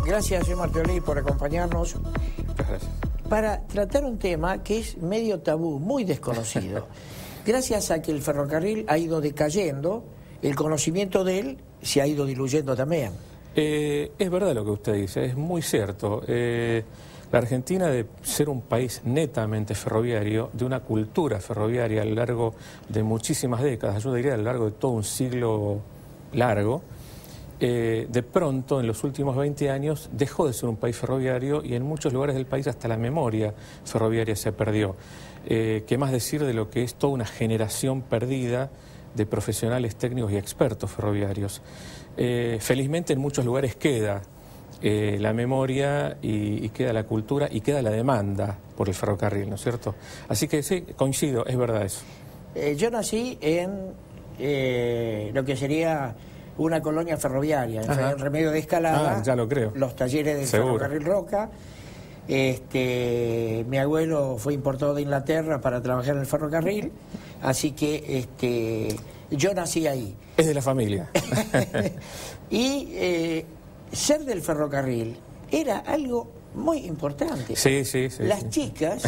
Gracias, señor Martioli, por acompañarnos. Muchas gracias. Para tratar un tema que es medio tabú, muy desconocido. Gracias a que el ferrocarril ha ido decayendo, el conocimiento de él se ha ido diluyendo también. Es verdad lo que usted dice, es muy cierto. La Argentina, de ser un país netamente ferroviario, de una cultura ferroviaria a lo largo de muchísimas décadas, yo diría a lo largo de todo un siglo largo, de pronto, en los últimos 20 años, dejó de ser un país ferroviario y en muchos lugares del país hasta la memoria ferroviaria se perdió. ¿Qué más decir de lo que es toda una generación perdida de profesionales técnicos y expertos ferroviarios? Felizmente en muchos lugares queda la memoria y queda la cultura y queda la demanda por el ferrocarril, ¿no es cierto? Así que sí, coincido, es verdad eso. Yo nací en lo que sería una colonia ferroviaria, en Remedio de Escalada. Ya lo creo. Los talleres del Seguro. Ferrocarril Roca. Mi abuelo fue importado de Inglaterra para trabajar en el ferrocarril, así que yo nací ahí. Es de la familia. Y ser del ferrocarril era algo muy importante. Sí. Las chicas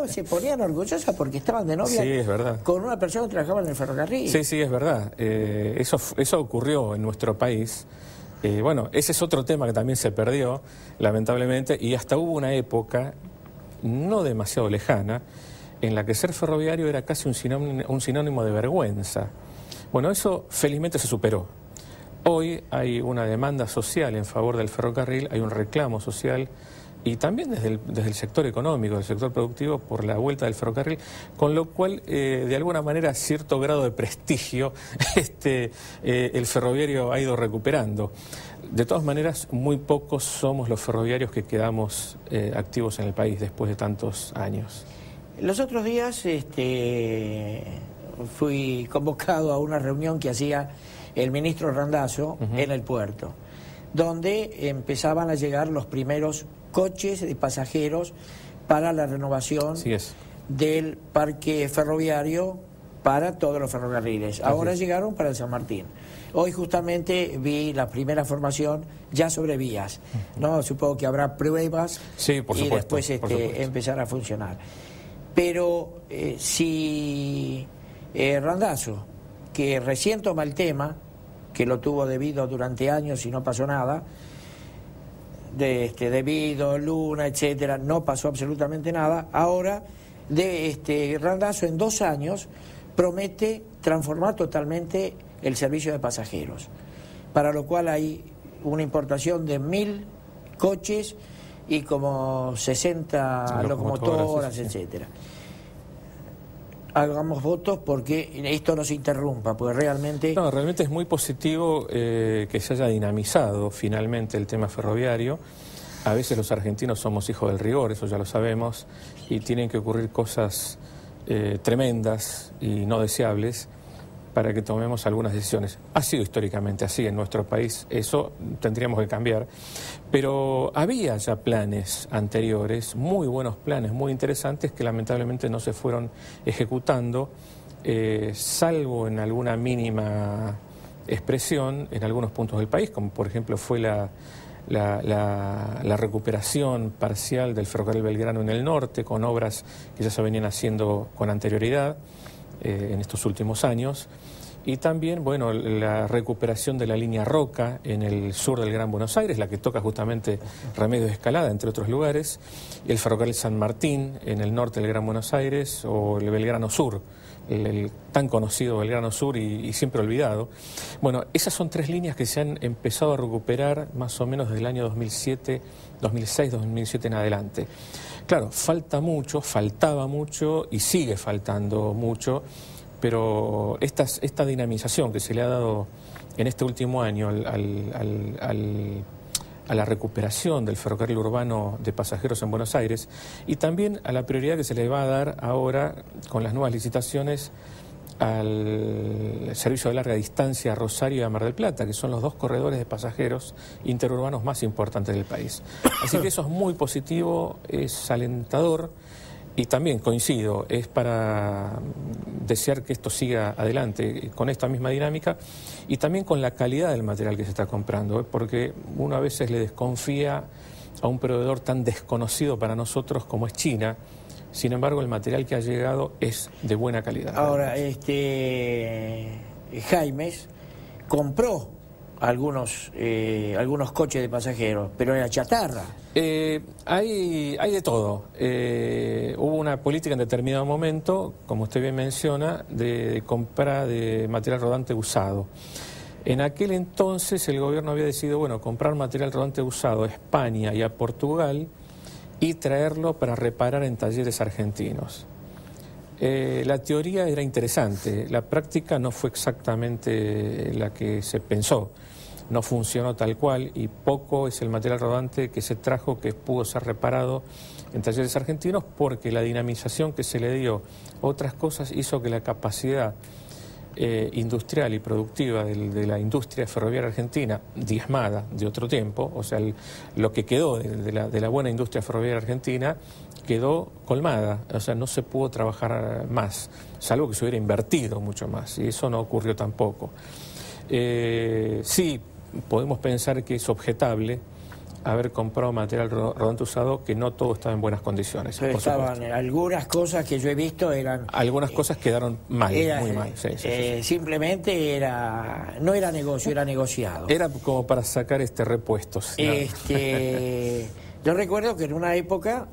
se ponían orgullosas porque estaban de novia, sí, es verdad, con una persona que trabajaba en el ferrocarril. Sí, es verdad. Eso ocurrió en nuestro país. Bueno, ese es otro tema que también se perdió, lamentablemente, y hasta hubo una época, no demasiado lejana, en la que ser ferroviario era casi un sinónimo de vergüenza. Bueno, eso felizmente se superó. Hoy hay una demanda social en favor del ferrocarril, hay un reclamo social y también desde el sector económico, del sector productivo, por la vuelta del ferrocarril, con lo cual, de alguna manera, cierto grado de prestigio el ferroviario ha ido recuperando. De todas maneras, muy pocos somos los ferroviarios que quedamos activos en el país después de tantos años. Los otros días fui convocado a una reunión que hacía el ministro Randazzo en el puerto, donde empezaban a llegar los primeros coches de pasajeros para la renovación del parque ferroviario para todos los ferrocarriles. Ahora llegaron para el San Martín. Hoy justamente vi la primera formación ya sobre vías, ¿no? Supongo que habrá pruebas y después empezar a funcionar. Pero si Randazzo, que recién toma el tema, que lo tuvo debido durante años y no pasó nada, debido, Luna, etcétera, no pasó absolutamente nada. Ahora, Randazzo en 2 años promete transformar totalmente el servicio de pasajeros, para lo cual hay una importación de 1000 coches y como 60 locomotoras, etcétera. Hagamos votos porque esto no se interrumpa, porque realmente... No, realmente es muy positivo que se haya dinamizado finalmente el tema ferroviario. A veces los argentinos somos hijos del rigor, eso ya lo sabemos, y tienen que ocurrir cosas tremendas y no deseables para que tomemos algunas decisiones. Ha sido históricamente así en nuestro país, eso tendríamos que cambiar, pero había ya planes anteriores, muy buenos planes, muy interesantes, que lamentablemente no se fueron ejecutando, salvo en alguna mínima expresión en algunos puntos del país, como por ejemplo fue la recuperación parcial del ferrocarril Belgrano en el norte, con obras que ya se venían haciendo con anterioridad en estos últimos años, y también, bueno, la recuperación de la línea Roca en el sur del Gran Buenos Aires, la que toca justamente Remedios de Escalada, entre otros lugares, y el ferrocarril San Martín en el norte del Gran Buenos Aires, o el Belgrano Sur, el tan conocido Belgrano Sur y siempre olvidado. Bueno, esas son 3 líneas que se han empezado a recuperar más o menos desde el año 2007, 2006, 2007 en adelante. Claro, faltaba mucho y sigue faltando mucho, pero esta dinamización que se le ha dado en este último año a la recuperación del ferrocarril urbano de pasajeros en Buenos Aires, y también a la prioridad que se le va a dar ahora con las nuevas licitaciones al servicio de larga distancia a Rosario y a Mar del Plata, que son los 2 corredores de pasajeros interurbanos más importantes del país. Así que eso es muy positivo, es alentador, Y también coincido, es para desear que esto siga adelante con esta misma dinámica y también con la calidad del material que se está comprando, porque uno a veces le desconfía a un proveedor tan desconocido para nosotros como es China. Sin embargo, el material que ha llegado es de buena calidad. Ahora, Jaimes compró algunos coches de pasajeros, pero era chatarra. Hay de todo. Hubo una política en determinado momento, como usted bien menciona, de compra de material rodante usado. En aquel entonces el gobierno había decidido, bueno, comprar material rodante usado a España y a Portugal y traerlo para reparar en talleres argentinos. La teoría era interesante, la práctica no fue exactamente la que se pensó. No funcionó tal cual y poco es el material rodante que se trajo que pudo ser reparado en talleres argentinos porque la dinamización que se le dio a otras cosas hizo que la capacidad industrial y productiva de la industria ferroviaria argentina, diezmada de otro tiempo, o sea, lo que quedó de la buena industria ferroviaria argentina, quedó colmada, o sea, no se pudo trabajar más, salvo que se hubiera invertido mucho más, y eso no ocurrió tampoco. Sí, podemos pensar que es objetable haber comprado material rodante usado que no todo estaba en buenas condiciones. Estaban algunas cosas que yo he visto eran... Algunas cosas quedaron mal, muy mal. Sí. Simplemente no era negocio, era negociado. Era como para sacar repuestos. ¿No? Yo recuerdo que en una época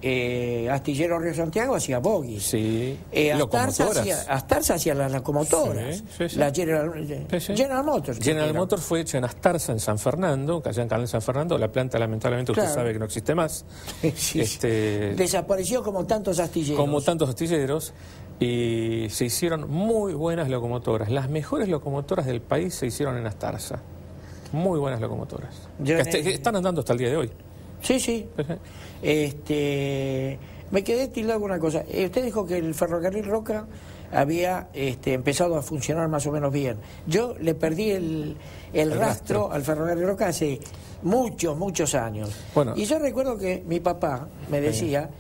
Astillero Río Santiago hacía bogies. Sí. Astarza hacía las locomotoras. Sí. La General Motors. General Motors fue hecha en Astarza, en San Fernando, que allá en Canal San Fernando. La planta, lamentablemente, usted sabe que no existe más. Desapareció como tantos astilleros. Como tantos astilleros. Y se hicieron muy buenas locomotoras. Las mejores locomotoras del país se hicieron en Astarza. Muy buenas locomotoras. Que están andando hasta el día de hoy. Sí. Me quedé tildado con una cosa. Usted dijo que el ferrocarril Roca había empezado a funcionar más o menos bien. Yo le perdí el rastro al ferrocarril Roca hace muchos años. Bueno, y yo recuerdo que mi papá me decía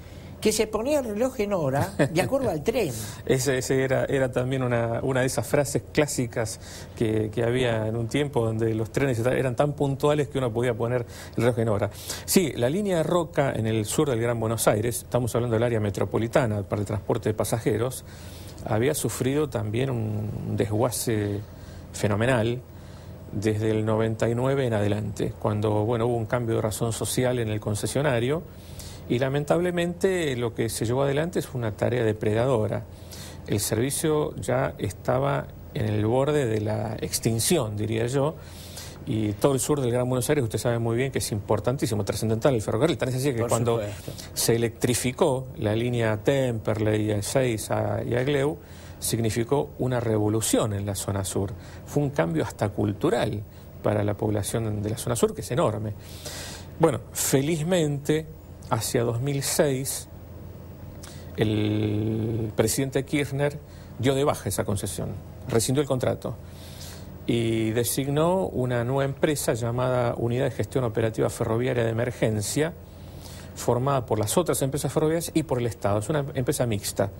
que se ponía el reloj en hora de acuerdo al tren. Ese era también una de esas frases clásicas que había en un tiempo donde los trenes eran tan puntuales que uno podía poner el reloj en hora. Sí, la línea de Roca en el sur del Gran Buenos Aires, estamos hablando del área metropolitana para el transporte de pasajeros, había sufrido también un desguace fenomenal desde el 99 en adelante, cuando hubo un cambio de razón social en el concesionario. Y lamentablemente lo que se llevó adelante es una tarea depredadora. El servicio ya estaba en el borde de la extinción, diría yo, y todo el sur del Gran Buenos Aires, usted sabe muy bien que es importantísimo, trascendental el ferrocarril. Tan es así que cuando se electrificó la línea Temperley, Ezeiza y Agleu, significó una revolución en la zona sur. Fue un cambio hasta cultural para la población de la zona sur, que es enorme. Bueno, felizmente, hacia 2006, el presidente Kirchner dio de baja esa concesión, rescindió el contrato y designó una nueva empresa llamada Unidad de Gestión Operativa Ferroviaria de Emergencia, formada por las otras empresas ferroviarias y por el Estado. Es una empresa mixta,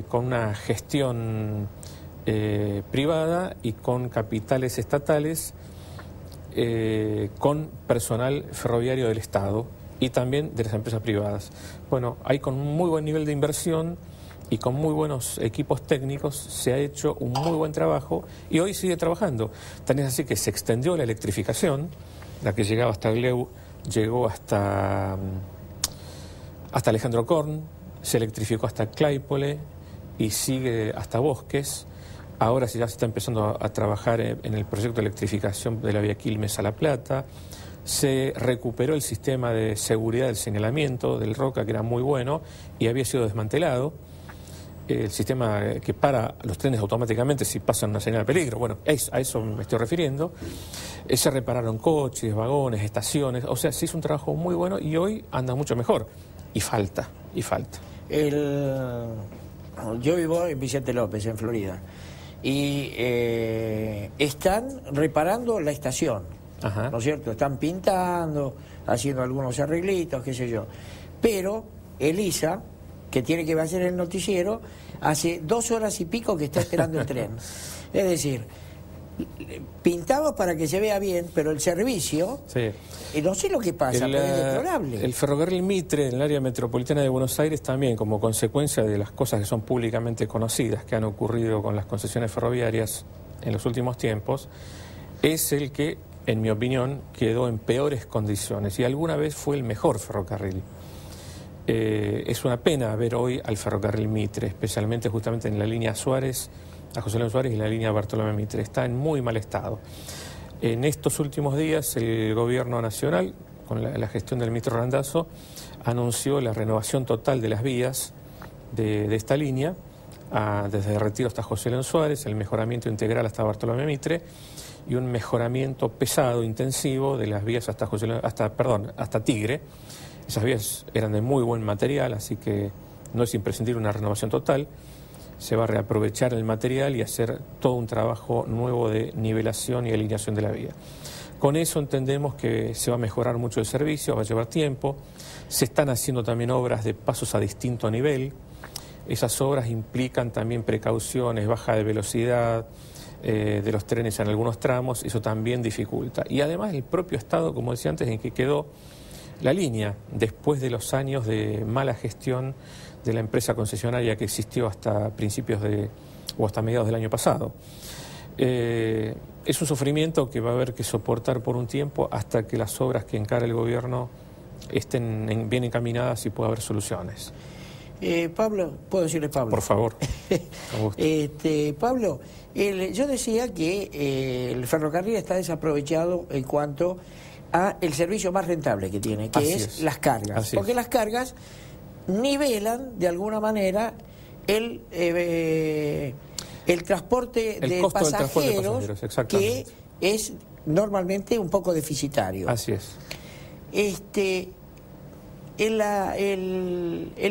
con una gestión privada y con capitales estatales, con personal ferroviario del Estado y también de las empresas privadas. Bueno, hay con muy buen nivel de inversión y con muy buenos equipos técnicos se ha hecho un muy buen trabajo y hoy sigue trabajando. Tan es así que se extendió la electrificación, la que llegaba hasta Agleu, llegó hasta Alejandro Korn, se electrificó hasta Claypole y sigue hasta Bosques. Ahora ya se está empezando a trabajar en el proyecto de electrificación de la vía Quilmes a La Plata. Se recuperó el sistema de seguridad del señalamiento del Roca, que era muy bueno y había sido desmantelado. El sistema que para los trenes automáticamente si pasan una señal de peligro. Bueno, a eso me estoy refiriendo. Se repararon coches, vagones, estaciones. O sea, se hizo un trabajo muy bueno y hoy anda mucho mejor. Y falta. Yo vivo en Vicente López, en Florida. Y están reparando la estación. Ajá. ¿No es cierto? Están pintando, haciendo algunos arreglitos, qué sé yo. Pero Elisa, que tiene que hacer el noticiero, hace 2 horas y pico que está esperando el tren. Es decir, pintados para que se vea bien, pero el servicio, sí. No sé lo que pasa, pero es deplorable. El ferrocarril Mitre en el área metropolitana de Buenos Aires también, como consecuencia de las cosas que son públicamente conocidas, que han ocurrido con las concesiones ferroviarias en los últimos tiempos, es el que, en mi opinión, quedó en peores condiciones y alguna vez fue el mejor ferrocarril. Es una pena ver hoy al ferrocarril Mitre, especialmente justamente en la línea Suárez, a José León Suárez y la línea Bartolomé Mitre. Está en muy mal estado. En estos últimos días el gobierno nacional, con la gestión del ministro Randazzo, anunció la renovación total de las vías de esta línea, desde Retiro hasta José León Suárez, el mejoramiento integral hasta Bartolomé Mitre y un mejoramiento pesado, intensivo de las vías hasta Tigre. Esas vías eran de muy buen material, así que no es imprescindible una renovación total. Se va a reaprovechar el material y hacer todo un trabajo nuevo de nivelación y alineación de la vía. Con eso entendemos que se va a mejorar mucho el servicio, va a llevar tiempo. Se están haciendo también obras de pasos a distinto nivel. Esas obras implican también precauciones, baja de velocidad de los trenes en algunos tramos, eso también dificulta. Y además el propio estado, como decía antes, en que quedó la línea, después de los años de mala gestión de la empresa concesionaria que existió hasta hasta mediados del año pasado. Es un sufrimiento que va a haber que soportar por un tiempo hasta que las obras que encara el gobierno estén bien encaminadas y pueda haber soluciones. Pablo, ¿puedo decirle Pablo? Por favor. Pablo, yo decía que el ferrocarril está desaprovechado en cuanto a el servicio más rentable que tiene, que es las cargas. Porque las cargas nivelan de alguna manera el transporte de pasajeros, que es normalmente un poco deficitario. Así es. El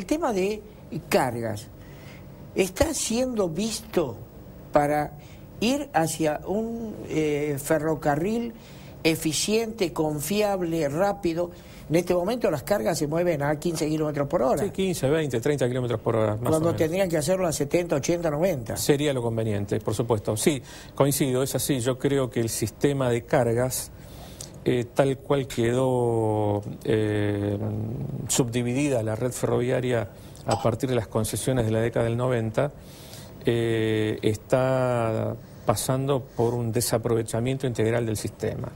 tema de cargas está siendo visto para ir hacia un ferrocarril eficiente, confiable, rápido. En este momento las cargas se mueven a 15 kilómetros por hora. Sí, 15, 20, 30 kilómetros por hora. Cuando tendrían que hacerlo a 70, 80, 90. Sería lo conveniente, por supuesto. Sí, coincido, es así. Yo creo que el sistema de cargas, tal cual quedó subdividida la red ferroviaria a partir de las concesiones de la década del 90, está pasando por un desaprovechamiento integral del sistema.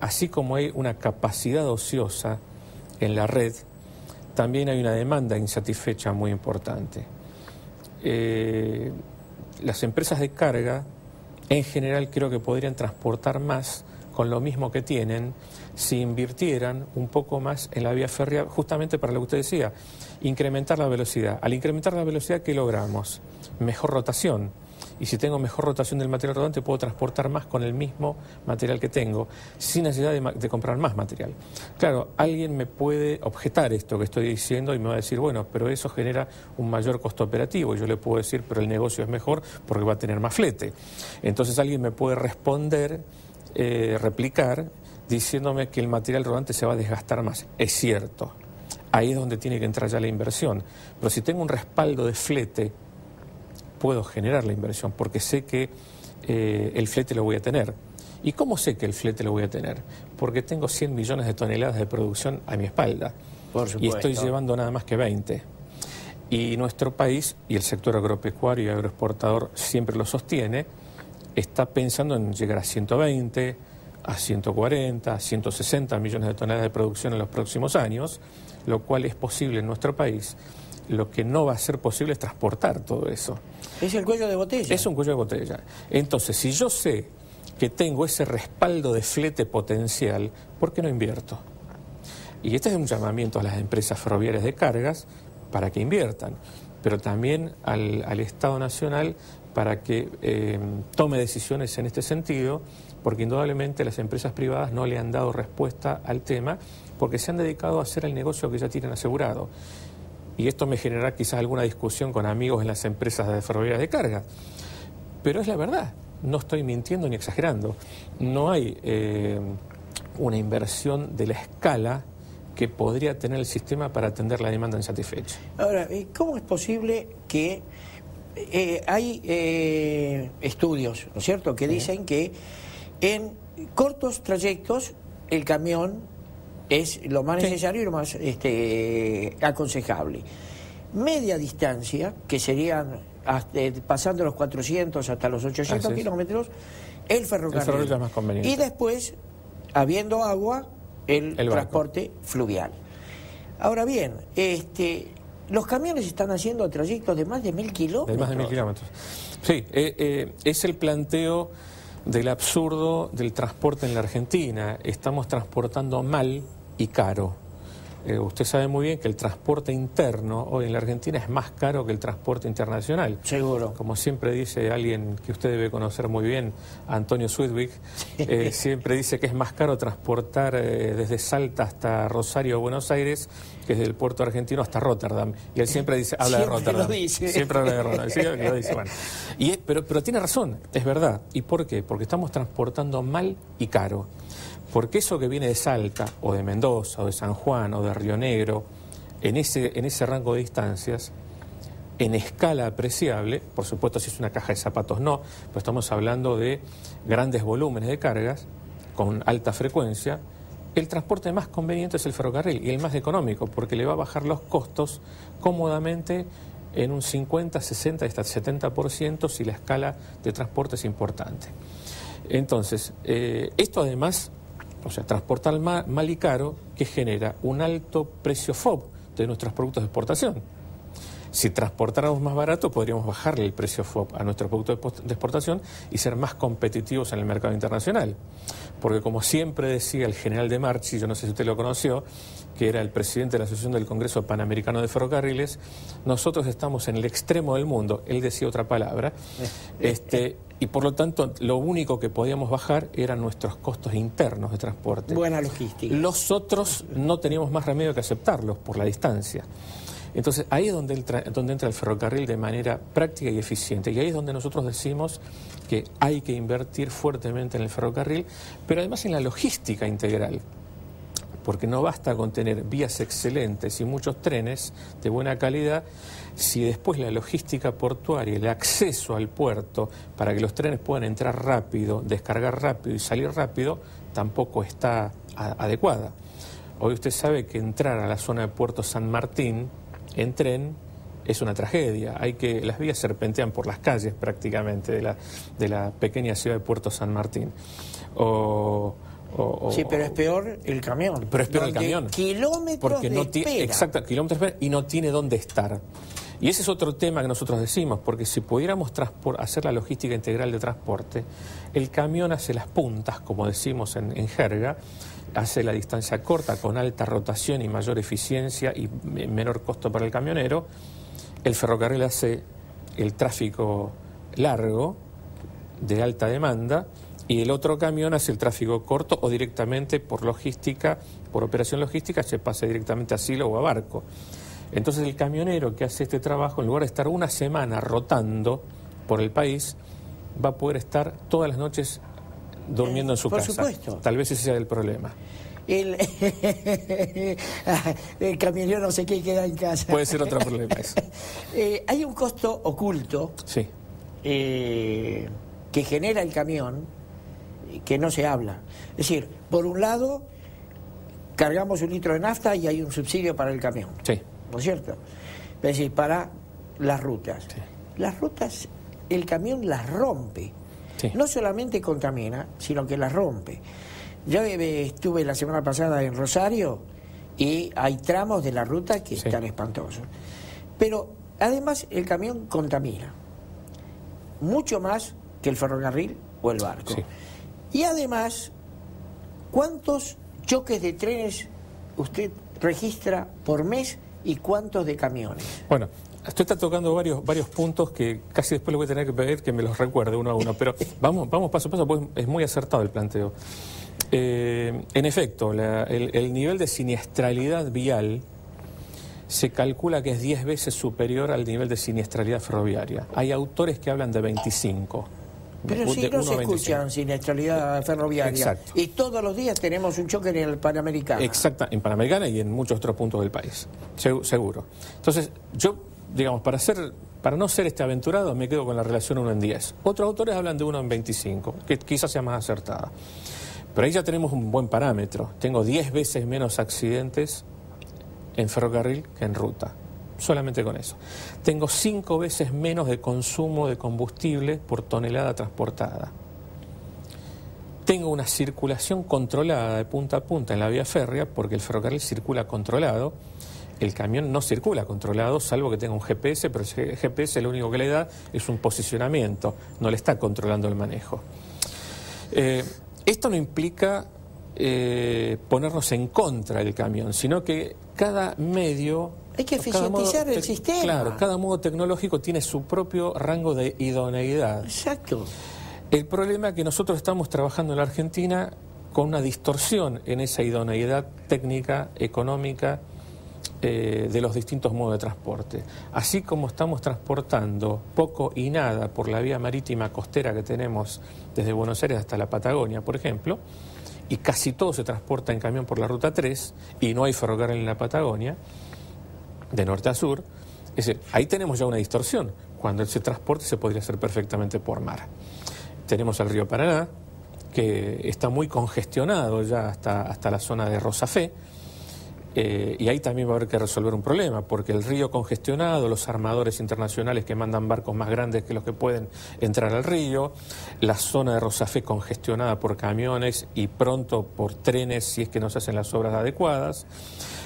Así como hay una capacidad ociosa en la red, también hay una demanda insatisfecha muy importante. Las empresas de carga, en general, creo que podrían transportar más con lo mismo que tienen si invirtieran un poco más en la vía férrea, justamente para lo que usted decía, incrementar la velocidad. Al incrementar la velocidad, ¿qué logramos? Mejor rotación. Y si tengo mejor rotación del material rodante, puedo transportar más con el mismo material que tengo, sin necesidad de comprar más material. Claro, alguien me puede objetar esto que estoy diciendo y me va a decir, bueno, pero eso genera un mayor costo operativo. Y yo le puedo decir, pero el negocio es mejor porque va a tener más flete. Entonces alguien me puede responder, replicar, diciéndome que el material rodante se va a desgastar más. Es cierto, ahí es donde tiene que entrar ya la inversión. Pero si tengo un respaldo de flete, puedo generar la inversión porque sé que el flete lo voy a tener. ¿Y cómo sé que el flete lo voy a tener? Porque tengo 100 millones de toneladas de producción a mi espalda. Por supuesto. Y estoy llevando nada más que 20. Y nuestro país, y el sector agropecuario y agroexportador siempre lo sostiene, está pensando en llegar a 120, a 140, a 160 millones de toneladas de producción en los próximos años, lo cual es posible en nuestro país. Lo que no va a ser posible es transportar todo eso. Es el cuello de botella. Es un cuello de botella. Entonces, si yo sé que tengo ese respaldo de flete potencial, ¿por qué no invierto? Y este es un llamamiento a las empresas ferroviarias de cargas para que inviertan, pero también al Estado Nacional para que tome decisiones en este sentido, porque indudablemente las empresas privadas no le han dado respuesta al tema, porque se han dedicado a hacer el negocio que ya tienen asegurado. Y esto me generará quizás alguna discusión con amigos en las empresas de ferroviarias de carga. Pero es la verdad, no estoy mintiendo ni exagerando. No hay una inversión de la escala que podría tener el sistema para atender la demanda insatisfecha. Ahora, ¿cómo es posible que hay estudios, ¿no es cierto?, que dicen que en cortos trayectos el camión es lo más necesario y lo más aconsejable? Media distancia, que serían pasando los 400 hasta los 800 kilómetros, el ferrocarril es más conveniente. Y después, habiendo agua, el transporte fluvial. Ahora bien, los camiones están haciendo trayectos de más de 1000 kilómetros. De más de 1000 kilómetros. Sí, es el planteo del absurdo del transporte en la Argentina. Estamos transportando mal y caro. Usted sabe muy bien que el transporte interno hoy en la Argentina es más caro que el transporte internacional. Seguro. Como siempre dice alguien que usted debe conocer muy bien, Antonio Sweetwick, siempre dice que es más caro transportar desde Salta hasta Rosario o Buenos Aires que desde el puerto argentino hasta Rotterdam. Y él siempre dice, habla de Rotterdam. Siempre habla de Rotterdam. Sí, lo dice, bueno. Pero tiene razón, es verdad. ¿Y por qué? Porque estamos transportando mal y caro. Porque eso que viene de Salta, o de Mendoza, o de San Juan, o de Río Negro, en ese rango de distancias, en escala apreciable, por supuesto si es una caja de zapatos no, pero estamos hablando de grandes volúmenes de cargas, con alta frecuencia, el transporte más conveniente es el ferrocarril, y el más económico, porque le va a bajar los costos cómodamente en un 50, 60, hasta 70% si la escala de transporte es importante. Entonces, esto además... O sea, transportar mal y caro, que genera un alto precio FOB de nuestros productos de exportación. Si transportáramos más barato, podríamos bajarle el precio FOB a nuestros productos de exportación y ser más competitivos en el mercado internacional. Porque como siempre decía el general de Marchi, yo no sé si usted lo conoció, que era el presidente de la Asociación del Congreso Panamericano de Ferrocarriles, nosotros estamos en el extremo del mundo, él decía otra palabra, y por lo tanto lo único que podíamos bajar eran nuestros costos internos de transporte. Buena logística. Los otros no teníamos más remedio que aceptarlos por la distancia. Entonces ahí es donde entra el ferrocarril de manera práctica y eficiente, y ahí es donde nosotros decimos que hay que invertir fuertemente en el ferrocarril, pero además en la logística integral. Porque no basta con tener vías excelentes y muchos trenes de buena calidad si después la logística portuaria, el acceso al puerto para que los trenes puedan entrar rápido, descargar rápido y salir rápido, tampoco está adecuada. Hoy usted sabe que entrar a la zona de Puerto San Martín en tren es una tragedia. Las vías serpentean por las calles prácticamente de la pequeña ciudad de Puerto San Martín. Sí, pero es peor el camión. Pero es peor el camión. Kilómetros porque no de espera. Exacto, kilómetros de espera, y no tiene dónde estar. Y ese es otro tema que nosotros decimos, porque si pudiéramos hacer la logística integral de transporte, el camión hace las puntas, como decimos en jerga, hace la distancia corta con alta rotación y mayor eficiencia y menor costo para el camionero. El ferrocarril hace el tráfico largo, de alta demanda, y el otro camión hace el tráfico corto o directamente por logística, por operación logística, se pasa directamente a silo o a barco. Entonces el camionero que hace este trabajo, en lugar de estar una semana rotando por el país, va a poder estar todas las noches durmiendo en su casa. Por supuesto. Tal vez ese sea el problema. El camionero no sé qué queda en casa. Puede ser otro problema eso. Hay un costo oculto sí. Que genera el camión que no se habla. Es decir, por un lado, cargamos 1 litro de nafta y hay un subsidio para el camión. Sí. ¿No es cierto? Es decir, para las rutas. Sí. Las rutas, el camión las rompe. Sí. No solamente contamina, sino que las rompe. Yo estuve la semana pasada en Rosario y hay tramos de la ruta que están espantosos. Pero además el camión contamina mucho más que el ferrocarril o el barco. Sí. Y además, ¿cuántos choques de trenes usted registra por mes y cuántos de camiones? Bueno, usted está tocando varios puntos que casi después le voy a tener que pedir que me los recuerde uno a uno, pero vamos paso a paso, pues es muy acertado el planteo. En efecto, el nivel de siniestralidad vial se calcula que es 10 veces superior al nivel de siniestralidad ferroviaria. Hay autores que hablan de 25. Pero sí nos escuchan siniestralidad ferroviaria. Exacto. Y todos los días tenemos un choque en el Panamericana. Exacto, en Panamericana y en muchos otros puntos del país, seguro. Entonces, yo, digamos, para no ser aventurado, me quedo con la relación 1 en 10. Otros autores hablan de 1 en 25, que quizás sea más acertada. Pero ahí ya tenemos un buen parámetro. Tengo 10 veces menos accidentes en ferrocarril que en ruta. Solamente con eso. Tengo 5 veces menos de consumo de combustible por tonelada transportada. Tengo una circulación controlada de punta a punta en la vía férrea, porque el ferrocarril circula controlado. El camión no circula controlado, salvo que tenga un GPS, pero el GPS lo único que le da es un posicionamiento, no le está controlando el manejo. Esto no implica ponernos en contra del camión, sino que cada medio... Hay que eficientizar el sistema. Claro, cada modo tecnológico tiene su propio rango de idoneidad. Exacto. El problema es que nosotros estamos trabajando en la Argentina con una distorsión en esa idoneidad técnica, económica, de los distintos modos de transporte. Así como estamos transportando poco y nada por la vía marítima costera que tenemos desde Buenos Aires hasta la Patagonia, por ejemplo, y casi todo se transporta en camión por la Ruta 3 y no hay ferrocarril en la Patagonia, de norte a sur, es decir, ahí tenemos ya una distorsión, cuando ese transporte se podría hacer perfectamente por mar. Tenemos el río Paraná, que está muy congestionado ya hasta la zona de Rosafé, y ahí también va a haber que resolver un problema, porque el río congestionado, los armadores internacionales que mandan barcos más grandes que los que pueden entrar al río, la zona de Rosafé congestionada por camiones y pronto por trenes si es que no se hacen las obras adecuadas,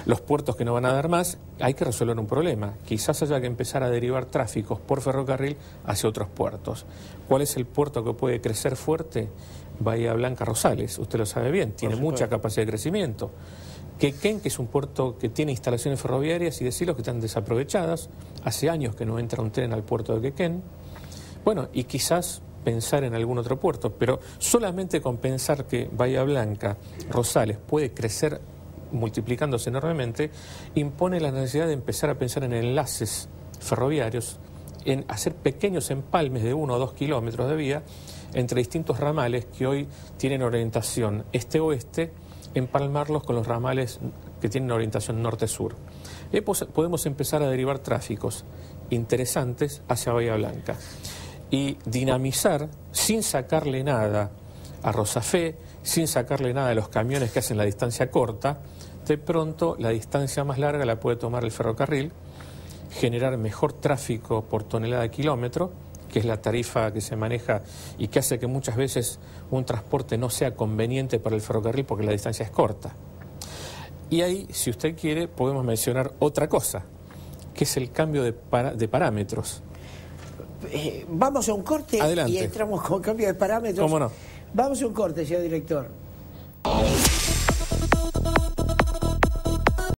los puertos que no van a dar más, hay que resolver un problema. Quizás haya que empezar a derivar tráficos por ferrocarril hacia otros puertos. ¿Cuál es el puerto que puede crecer fuerte? Bahía Blanca, Rosales, usted lo sabe bien, tiene mucha capacidad de crecimiento. Quequén, que es un puerto que tiene instalaciones ferroviarias y decilos que están desaprovechadas, hace años que no entra un tren al puerto de Quequén. Bueno, y quizás pensar en algún otro puerto, pero solamente con pensar que Bahía Blanca, Rosales puede crecer multiplicándose enormemente, impone la necesidad de empezar a pensar en enlaces ferroviarios, en hacer pequeños empalmes de 1 o 2 kilómetros de vía entre distintos ramales que hoy tienen orientación este-oeste, empalmarlos con los ramales que tienen orientación norte-sur. Podemos empezar a derivar tráficos interesantes hacia Bahía Blanca y dinamizar sin sacarle nada a Rosafé, sin sacarle nada a los camiones que hacen la distancia corta. De pronto la distancia más larga la puede tomar el ferrocarril, generar mejor tráfico por tonelada de kilómetro, que es la tarifa que se maneja y que hace que muchas veces un transporte no sea conveniente para el ferrocarril porque la distancia es corta. Y ahí, si usted quiere, podemos mencionar otra cosa, que es el cambio de parámetros. Vamos a un corte. Adelante. Y entramos con cambio de parámetros. ¿Cómo no? Vamos a un corte, señor director.